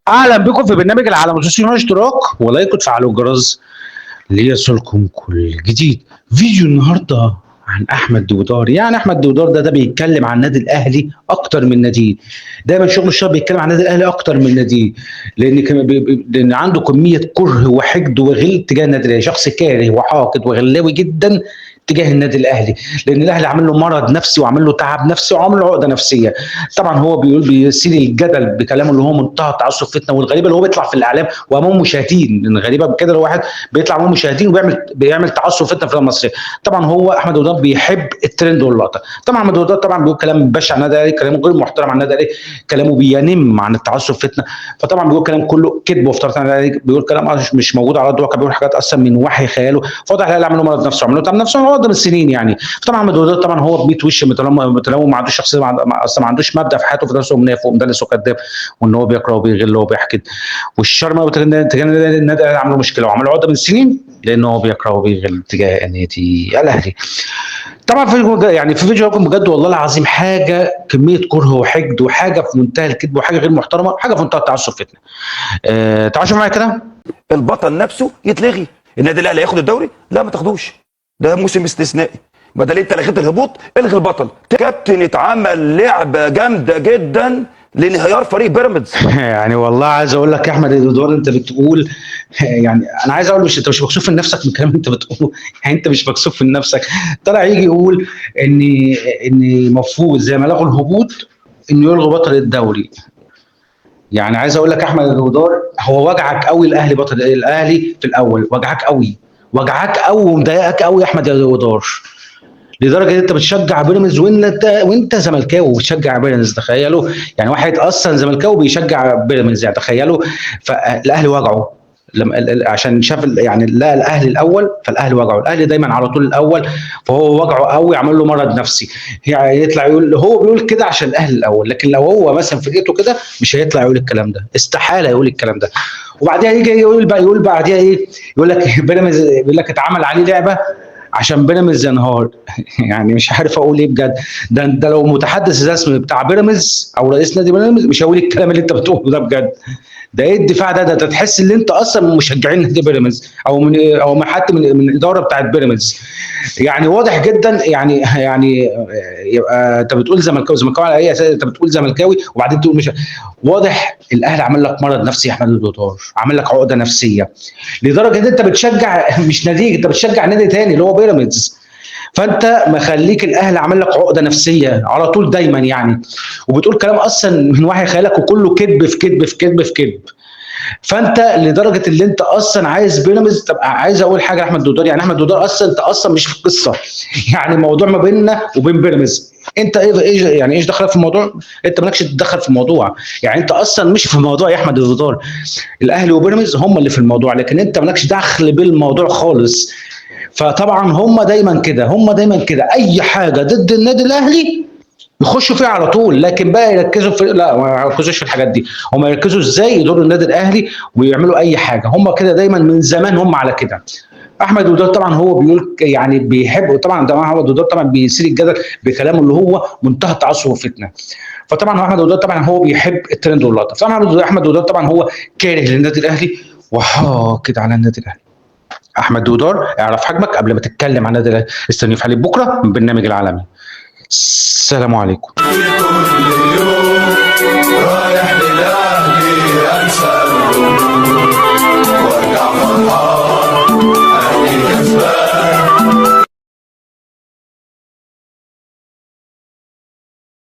اهلا بكم في برنامج العالم، وتنسوا اشتراك ولايك وتفعلوا الجرس ليصلكم كل جديد. فيديو النهارده عن احمد دودار. يعني احمد دودار ده بيتكلم عن النادي الاهلي اكتر من ناديه. دايما شغل الشباب بيتكلم عن النادي الاهلي اكتر من ناديه، لان عنده كميه كره وحقد وغل تجاه النادي الاهلي. شخص كاره وحاقد وغلاوي جدا تجاه النادي الاهلي، لان الاهلي عامل له مرض نفسي وعامل له تعب نفسي وعامل له عقده نفسيه. طبعا هو بيثير الجدل بكلامه اللي هو منتهى التعصب فتنه، والغريبه اللي هو بيطلع في الاعلام وامام مشاهدين. لان غريبه كده لو واحد بيطلع امام مشاهدين وبيعمل تعصب فتنه في المصريه. طبعا هو احمد وداد بيحب الترند واللقطه. طبعا احمد وداد طبعا بيقول كلام بشع عن النادي الاهلي، كلامه غير محترم عن النادي الاهلي، كلامه بينم عن التعصب فتنه. فطبعا بيقول كلام كله كذب وافتراءات عن النادي الاهلي، بيقول كلام مش موجود على ارض الواقع، بيقول حاجات اصلا من وحي خياله. فواضح الاهلي عملوا مرض نفسه، عملوا تعب نفسه عقده من السنين يعني. طبعا احمد وداد طبعا هو ب 100 وش متلون، ما عندوش شخصيه، اصلا ما عندوش مبدا في حياته، في نفسه منافق ومدلس وكذاب، وان هو بيقرا وبيغل وبيحقد. والشرم تجاه النادي الاهلي عملوا مشكله وعملوا عقده من السنين، لان هو بيقرا وبيغل تجاه النادي الاهلي. طبعا في فيديو لكم بجد والله العظيم حاجه كميه كره وحقد وحاجه في منتهى الكذب وحاجه غير محترمه، حاجه في منتهى التعصب فتنه. تعالوا شوفوا معايا كده. البطل نفسه يتلغي. النادي الاهلي هياخد الدوري؟ لا ما تاخدوش، ده موسم استثنائي. بدل انت لغيت الهبوط الغي البطل. كابتن اتعمل لعبه جامده جدا لانهيار فريق بيراميدز. يعني والله عايز اقول لك يا احمد ادوار، انت بتقول يعني انا عايز اقول انت مش مكسوف من نفسك من الكلام اللي انت بتقوله. يعني انت مش مكسوف من نفسك. طلع يجي يقول ان المفروض زي ما لغوا الهبوط انه يلغوا بطل الدوري. يعني عايز اقول لك احمد الودار، هو وجعك قوي الاهلي بطل الاهلي في الاول، وجعك قوي، وجعك قوي ومضايقك قوي يا احمد يا الودار، لدرجه ان انت بتشجع بيراميدز وانت زملكاوي وبتشجع بيراميدز. تخيلوا يعني واحد اصلا زملكاوي بيشجع بيراميدز، يعني تخيلوا. فالاهلي وجعه لما عشان شاف يعني لا الاهلي الاول، فالاهلي وجعه. الاهلي دايما على طول الاول، فهو وجعه قوي، عمل له مرض نفسي. يعني يطلع يقول هو بيقول كده عشان الاهلي الاول، لكن لو هو مثلا فرقته كده مش هيطلع يقول الكلام ده، استحاله يقول الكلام ده. وبعدها يجي يقول بعدها ايه؟ يقول لك بيراميدز، بيقول لك اتعمل عليه لعبه عشان بيراميدز ينهار. يعني مش عارف اقول ايه بجد. ده لو متحدث الرسمي بتاع بيراميدز او رئيس نادي بيراميدز مش هيقول الكلام اللي انت بتقوله ده بجد. ده ايه الدفاع ده تحس ان انت اصلا من مشجعين نادي بيراميدز، او من حتى من الاداره بتاعت بيراميدز. يعني واضح جدا يعني يبقى انت بتقول زملكاوي على اي اساس؟ انت بتقول زملكاوي وبعدين تقول مش واضح. الاهلي عمل لك مرض نفسي يا احمد الدودار، عمل لك عقده نفسيه، لدرجه ان انت بتشجع مش ناديك، انت بتشجع نادي تاني اللي هو بيراميدز. فانت مخليك الاهلي عامل لك عقده نفسيه على طول دايما يعني، وبتقول كلام اصلا من وحي خيالك وكله كذب في كذب في كذب في كذب. فانت لدرجه اللي انت اصلا عايز بيراميدز تبقى. عايز اقول حاجه لاحمد دودار، يعني احمد دودار اصلا انت اصلا مش في القصه. يعني الموضوع ما بيننا وبين بيراميدز، انت ايه يعني ايش دخلك في الموضوع؟ انت مالكش تتدخل في الموضوع. يعني انت اصلا مش في الموضوع يا احمد دودار. الاهلي وبيراميدز هم اللي في الموضوع، لكن انت مالكش دخل بالموضوع خالص. فطبعا هم دايما كده، هم دايما كده، اي حاجه ضد النادي الاهلي يخشوا فيها على طول. لكن بقى يركزوا في، لا ما يركزوش في الحاجات دي. هم يركزوا ازاي يضروا النادي الاهلي ويعملوا اي حاجه. هم كده دايما من زمان، هم على كده. احمد وداد طبعا هو بيقول يعني بيحب، طبعا احمد وداد طبعا بيثير الجدل بكلامه اللي هو منتهى التعصب والفتنه. فطبعا احمد وداد طبعا هو بيحب الترند واللقطه. طبعا احمد وداد طبعا هو كاره للنادي الاهلي وحاقد على النادي الاهلي. احمد دودار، اعرف حجمك قبل ما تتكلم عن النادي الاهلي. استني في حلقه بكره من برنامج العالمي. السلام عليكم. كل يوم رايح للأهلي أنسى